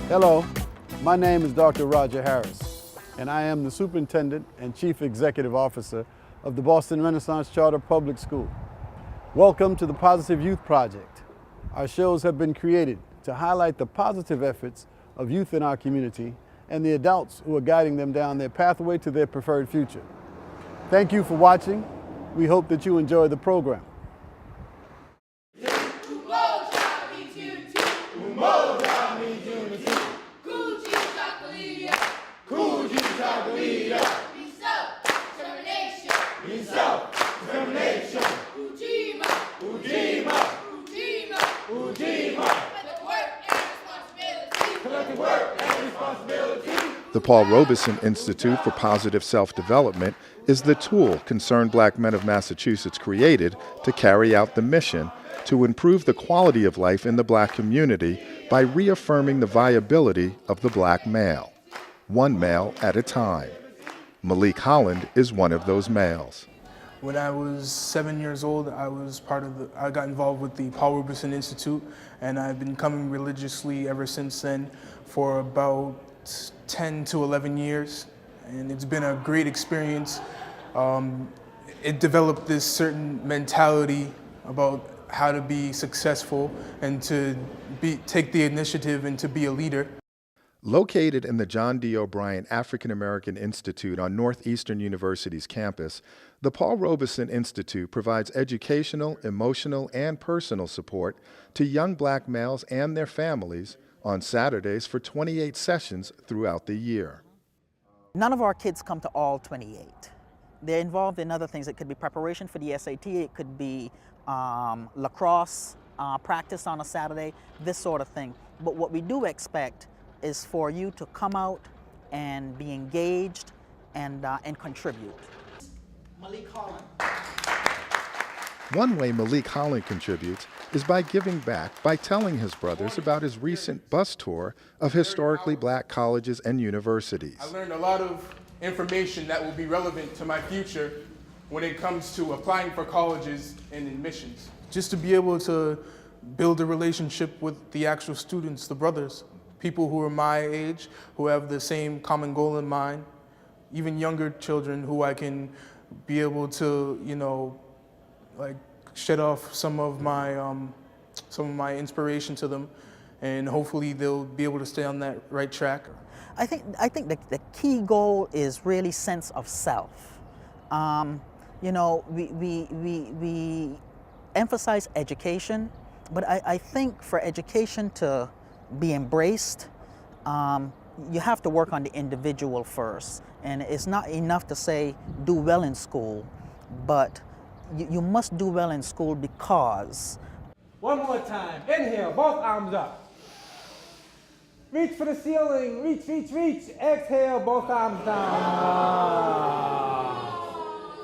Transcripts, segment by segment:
Hello, my name is Dr. Roger Harris, and I am the Superintendent and Chief Executive Officer of the Boston Renaissance Charter Public School. Welcome to the Positive Youth Project. Our shows have been created to highlight the positive efforts of youth in our community and the adults who are guiding them down their pathway to their preferred future. Thank you for watching. We hope that you enjoy the program. The Paul Robeson Institute for Positive Self-Development is the tool Concerned Black Men of Massachusetts created to carry out the mission to improve the quality of life in the black community by reaffirming the viability of the black male, one male at a time. Malik Holland is one of those males. When I was 7 years old, I got involved with the Paul Robeson Institute, and I've been coming religiously ever since then for about 10 to 11 years, and it's been a great experience. It developed this certain mentality about how to be successful and to take the initiative and to be a leader. Located in the John D. O'Brien African American Institute on Northeastern University's campus, the Paul Robeson Institute provides educational, emotional, and personal support to young black males and their families on Saturdays for 28 sessions throughout the year. None of our kids come to all 28. They're involved in other things. It could be preparation for the SAT, it could be lacrosse practice on a Saturday, this sort of thing. But what we do expect is for you to come out and be engaged and contribute. Malik Holland. One way Malik Holland contributes is by giving back by telling his brothers about his recent bus tour of historically black colleges and universities. I learned a lot of information that will be relevant to my future when it comes to applying for colleges and admissions. Just to be able to build a relationship with the actual students, the brothers, people who are my age, who have the same common goal in mind, even younger children who I can be able to, like shed off some of my inspiration to them, and hopefully they'll be able to stay on that right track. I think the key goal is really sense of self. We emphasize education, but I think for education to be embraced, you have to work on the individual first. And it's not enough to say do well in school, but you must do well in school because. One more time. Inhale, both arms up. Reach for the ceiling. Reach, reach, reach. Exhale, both arms down.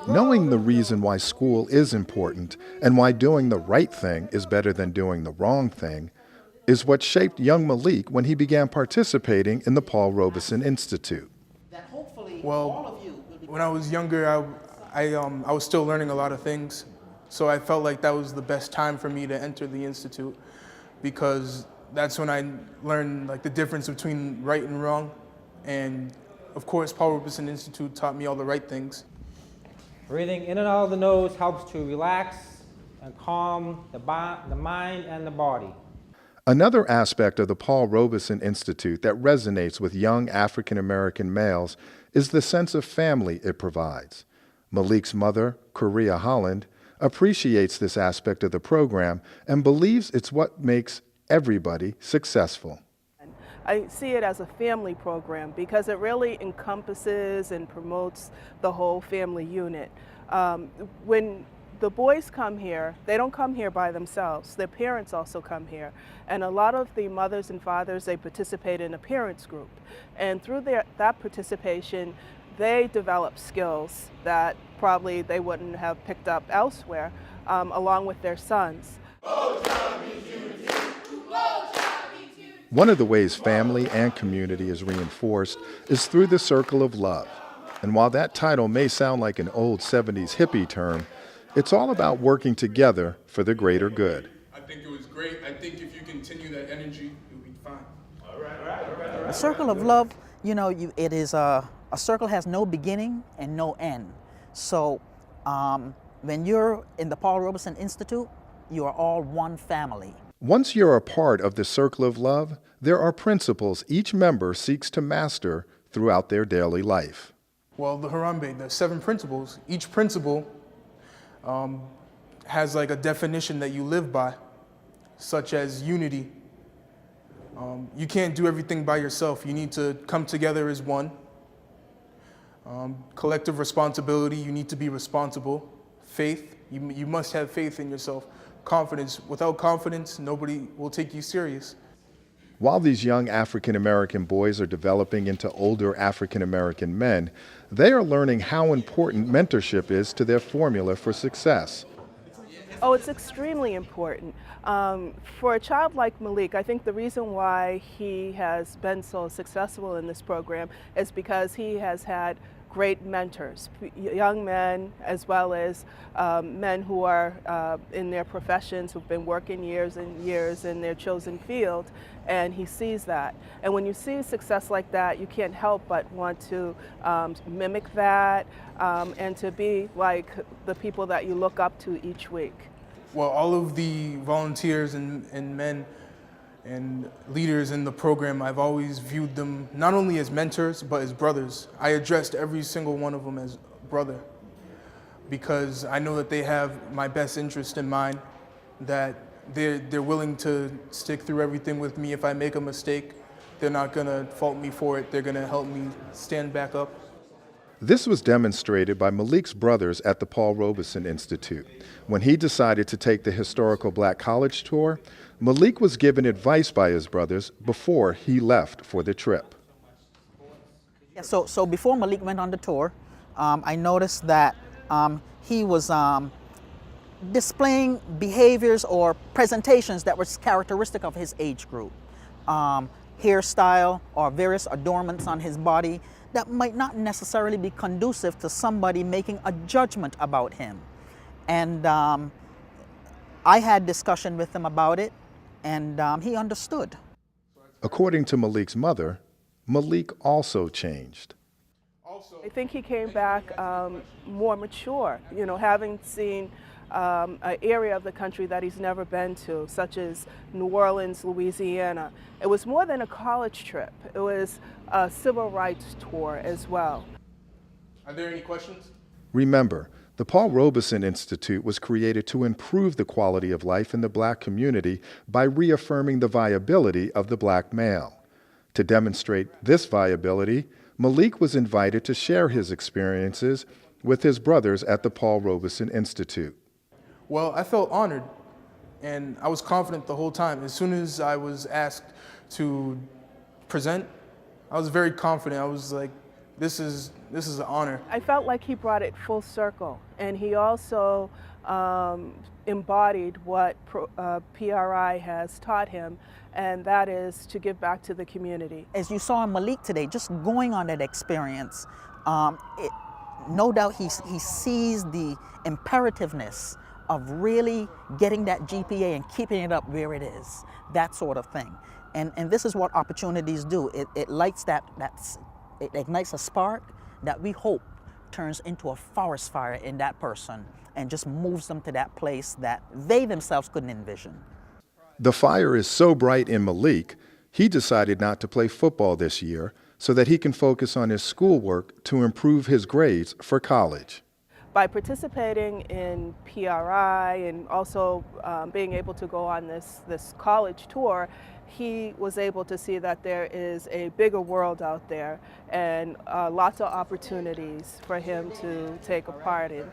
Knowing the reason why school is important and why doing the right thing is better than doing the wrong thing is what shaped young Malik when he began participating in the Paul Robeson Institute. Well, when I was younger, I was still learning a lot of things, so I felt like that was the best time for me to enter the Institute, because that's when I learned like the difference between right and wrong, and of course Paul Robeson Institute taught me all the right things. Breathing in and out of the nose helps to relax and calm the mind and the body. Another aspect of the Paul Robeson Institute that resonates with young African American males is the sense of family it provides. Malik's mother, Korea Holland, appreciates this aspect of the program and believes it's what makes everybody successful. I see it as a family program because it really encompasses and promotes the whole family unit. When the boys come here, they don't come here by themselves. Their parents also come here. And a lot of the mothers and fathers, they participate in a parents group. And through that participation, they develop skills that probably they wouldn't have picked up elsewhere, along with their sons. One of the ways family and community is reinforced is through the circle of love. And while that title may sound like an old 70s hippie term, it's all about working together for the greater good. I think it was great. I think if you continue that energy, you'll be fine. All right. A circle of love, you know, it is a circle has no beginning and no end. So when you're in the Paul Robeson Institute, you are all one family. Once you're a part of the circle of love, there are principles each member seeks to master throughout their daily life. Well, the Harambe, the 7 principles, each principle has like a definition that you live by, such as unity. You can't do everything by yourself. You need to come together as one. Collective responsibility, you need to be responsible. Faith, you must have faith in yourself. Confidence, without confidence, nobody will take you serious. While these young African American boys are developing into older African American men, they are learning how important mentorship is to their formula for success. Oh, it's extremely important. For a child like Malik, I think the reason why he has been so successful in this program is because he has had great mentors, young men as well as men who are in their professions, who've been working years and years in their chosen field, and he sees that. And when you see success like that, you can't help but want to mimic that and to be like the people that you look up to each week. Well, all of the volunteers and men and leaders in the program, I've always viewed them not only as mentors, but as brothers. I addressed every single one of them as brother because I know that they have my best interest in mind, that they're willing to stick through everything with me. If I make a mistake, they're not gonna fault me for it. They're gonna help me stand back up. This was demonstrated by Malik's brothers at the Paul Robeson Institute. When he decided to take the historical Black college tour, Malik was given advice by his brothers before he left for the trip. Yeah, so before Malik went on the tour, I noticed that he was displaying behaviors or presentations that were characteristic of his age group. Hairstyle or various adornments on his body that might not necessarily be conducive to somebody making a judgment about him. And I had discussion with him about it, and he understood. According to Malik's mother, Malik also changed. I think he came back more mature, you know, having seen an area of the country that he's never been to, such as New Orleans, Louisiana. It was more than a college trip. It was a civil rights tour as well. Are there any questions? Remember, the Paul Robeson Institute was created to improve the quality of life in the Black community by reaffirming the viability of the Black male. To demonstrate this viability, Malik was invited to share his experiences with his brothers at the Paul Robeson Institute. Well, I felt honored, and I was confident the whole time. As soon as I was asked to present, I was very confident. I was like, this is an honor. I felt like he brought it full circle, and he also embodied what PRI has taught him, and that is to give back to the community. As you saw in Malik today, just going on that experience, no doubt he sees the imperativeness of really getting that GPA and keeping it up where it is, that sort of thing. And this is what opportunities do. It lights it ignites a spark that we hope turns into a forest fire in that person and just moves them to that place that they themselves couldn't envision. The fire is so bright in Malik, he decided not to play football this year so that he can focus on his schoolwork to improve his grades for college. By participating in PRI and also being able to go on this college tour, he was able to see that there is a bigger world out there and lots of opportunities for him to take a part in.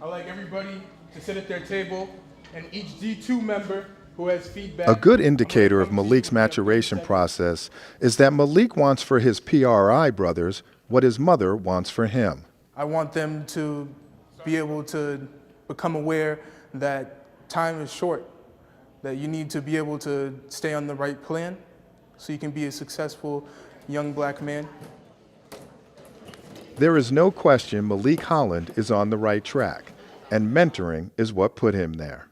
I like everybody to sit at their table, and each D2 member who has feedback. A good indicator of Malik's maturation process is that Malik wants for his PRI brothers what his mother wants for him. I want them to be able to become aware that time is short, that you need to be able to stay on the right plan so you can be a successful young Black man. There is no question Malik Holland is on the right track, and mentoring is what put him there.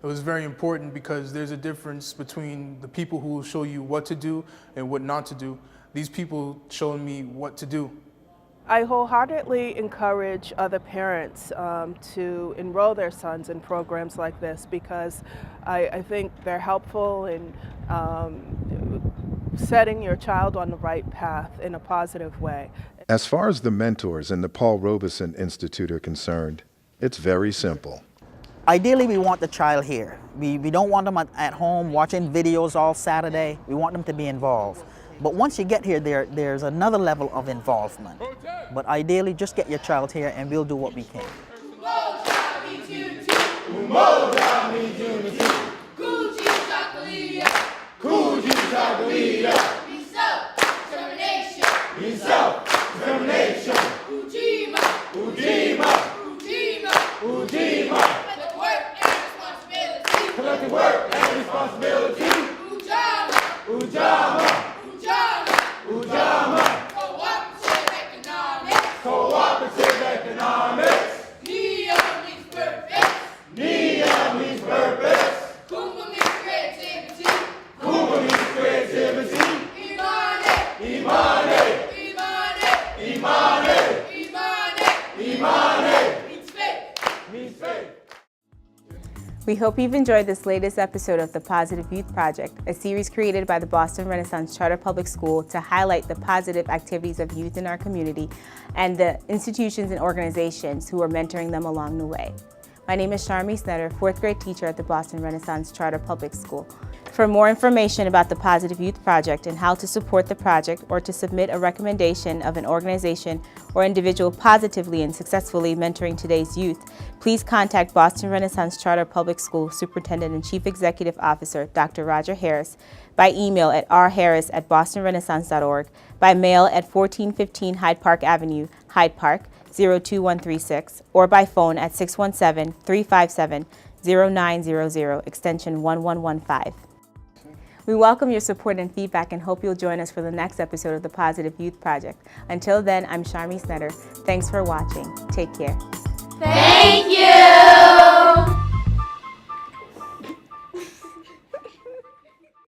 It was very important because there's a difference between the people who will show you what to do and what not to do. These people showed me what to do. I wholeheartedly encourage other parents to enroll their sons in programs like this because I think they're helpful in setting your child on the right path in a positive way. As far as the mentors in the Paul Robeson Institute are concerned, it's very simple. Ideally, we want the child here. We don't want them at home watching videos all Saturday. We want them to be involved. But once you get here, there's another level of involvement. But ideally, just get your child here and we'll do what we can. Collective work and responsibility. Cooperative economics. Neon means purpose. Kuma means creativity. Imane means faith. We hope you've enjoyed this latest episode of the Positive Youth Project, a series created by the Boston Renaissance Charter Public School to highlight the positive activities of youth in our community and the institutions and organizations who are mentoring them along the way. My name is Sharmi Snetter, 4th grade teacher at the Boston Renaissance Charter Public School. For more information about the Positive Youth Project and how to support the project or to submit a recommendation of an organization or individual positively and successfully mentoring today's youth, please contact Boston Renaissance Charter Public School Superintendent and Chief Executive Officer, Dr. Roger Harris, by email at rharris@bostonrenaissance.org, by mail at 1415 Hyde Park Avenue, Hyde Park, 02136, or by phone at 617-357-0900, extension 1115. We welcome your support and feedback and hope you'll join us for the next episode of the Positive Youth Project. Until then, I'm Sharmi Snetter. Thanks for watching. Take care. Thank you.